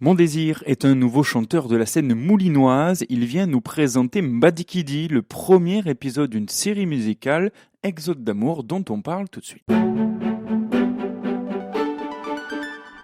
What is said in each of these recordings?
Mon Désir est un nouveau chanteur de la scène moulinoise. Il vient nous présenter Mbadikidi, le premier épisode d'une série musicale, Exode d'amour, dont on parle tout de suite.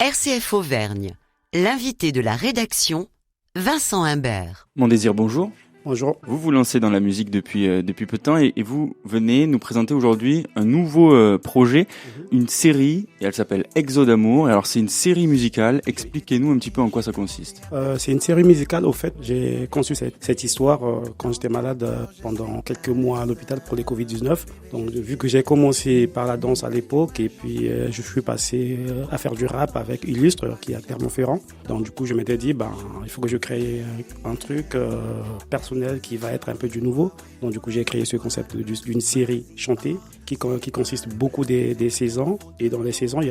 RCF Auvergne, l'invité de la rédaction, Vincent Imbert. Mon Désir, bonjour. Bonjour. Vous vous lancez dans la musique depuis peu de temps et vous venez nous présenter aujourd'hui un nouveau projet, une série, et elle s'appelle Exode d'amour. Alors c'est une série musicale, expliquez-nous un petit peu en quoi ça consiste. C'est une série musicale, au fait, j'ai conçu cette histoire quand j'étais malade pendant quelques mois à l'hôpital pour les Covid-19. Donc vu que j'ai commencé par la danse à l'époque et puis je suis passé à faire du rap avec Illustre qui est à Clermont-Ferrand. Donc du coup je m'étais dit, il faut que je crée un truc personnel qui va être un peu du nouveau. Donc du coup j'ai créé ce concept d'une série chantée qui consiste beaucoup des saisons, et dans les saisons il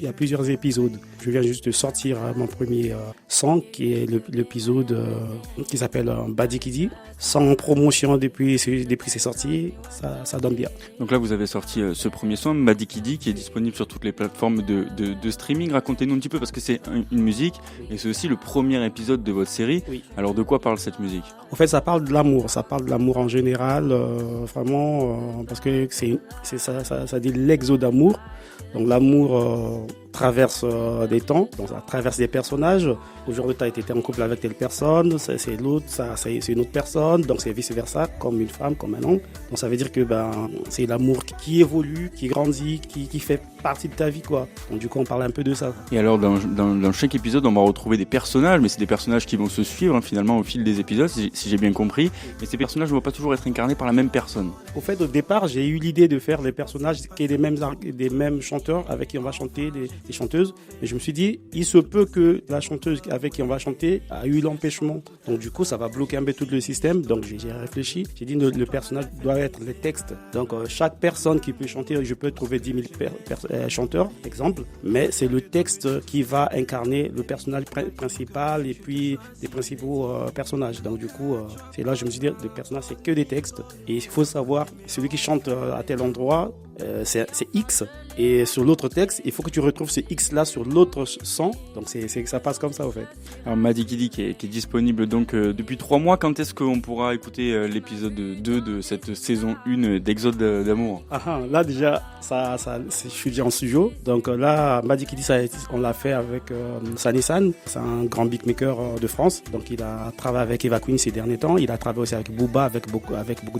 y a plusieurs épisodes. Je viens juste de sortir mon premier son qui est l'épisode qui s'appelle Mbadikidi, sans promotion depuis ses sorties, ça donne bien. Donc là vous avez sorti ce premier son, Mbadikidi, qui est disponible sur toutes les plateformes de streaming. Racontez-nous un petit peu, parce que c'est une musique et c'est aussi le premier épisode de votre série. Oui. Alors de quoi parle cette musique ? En fait, ça parle de l'amour en général, vraiment, parce que ça dit l'exode d'amour. Donc l'amour traverse des temps, donc ça traverse des personnages. Aujourd'hui, tu as été en couple avec telle personne, c'est l'autre, c'est une autre personne, donc c'est vice-versa, comme une femme, comme un homme. Donc ça veut dire que c'est l'amour qui évolue, qui grandit, qui fait partie de ta vie, quoi. Donc du coup, on parle un peu de ça. Et alors, dans chaque épisode, on va retrouver des personnages, mais c'est des personnages qui vont se suivre finalement au fil des épisodes, si j'ai bien compris. Mais ces personnages ne vont pas toujours être incarnés par la même personne. Au fait, au départ, j'ai eu l'idée de faire des personnages qui est des mêmes chanteurs avec qui on va chanter, des chanteuses. Et je me suis dit, il se peut que la chanteuse avec qui on va chanter a eu l'empêchement. Donc du coup, ça va bloquer un peu tout le système. Donc j'ai réfléchi. J'ai dit, le personnage doit être les textes. Donc chaque personne qui peut chanter, je peux trouver 10 000 chanteurs, exemple. Mais c'est le texte qui va incarner le personnage principal et puis les principaux personnages. Donc du coup, c'est là que je me suis dit, le personnage, c'est que des textes. Et il faut savoir, celui qui chante à tel endroit, c'est X, et sur l'autre texte il faut que tu retrouves ce X là sur l'autre son, donc ça passe comme ça au fait. Alors Mbadikidi qui est disponible donc depuis 3 mois, quand est-ce qu'on pourra écouter l'épisode 2 de cette saison 1 d'Exode d'amour ? Là déjà je suis déjà en studio, donc là Mbadikidi on l'a fait avec Sanissan, c'est un grand beatmaker de France, donc il a travaillé avec Eva Queen ces derniers temps, il a travaillé aussi avec Booba, avec beaucoup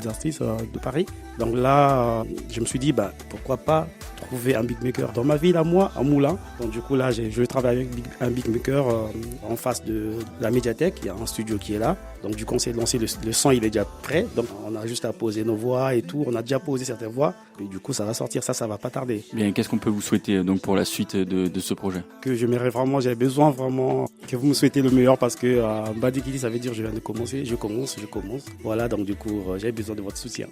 d'artistes de Paris. Donc là je me suis dit pourquoi pas trouver un beatmaker dans ma ville à moi, à Moulins. Donc du coup là je travaille avec un beatmaker en face de la médiathèque, il y a un studio qui est là. Donc du coup on s'est lancé, le son il est déjà prêt, donc on a juste à poser nos voix et tout, on a déjà posé certaines voix et du coup ça va sortir, ça va pas tarder. Bien, qu'est-ce qu'on peut vous souhaiter donc pour la suite de ce projet ? Que j'ai besoin vraiment que vous me souhaitez le meilleur, parce que Mbadikidi ça veut dire je viens de commencer, je commence. Voilà, donc du coup j'ai besoin de votre soutien.